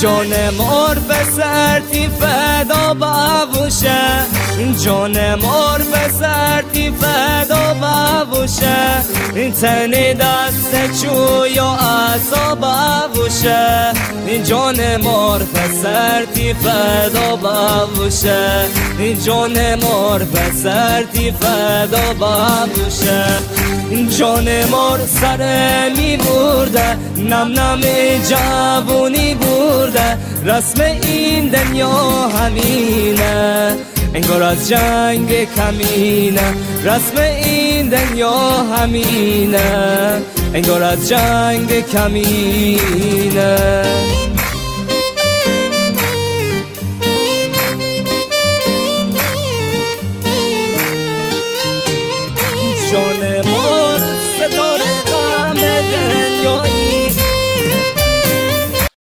جان مار به سرتی فدا بابوشه، جان مار به سرتی فدا بابوشه، تن دست چوی و عصا بابوشه، جان مار به سرتی فدا بابوشه، جان مار به سرتی فدا بابوشه. جان مار سر می برده، نم نم جوونی برده، رسم این دنیا همینه، انگار از جنگ کمینه، رسم این دنیا همینه، انگار از جنگ کمینه. جان مار ستاره غم دنیای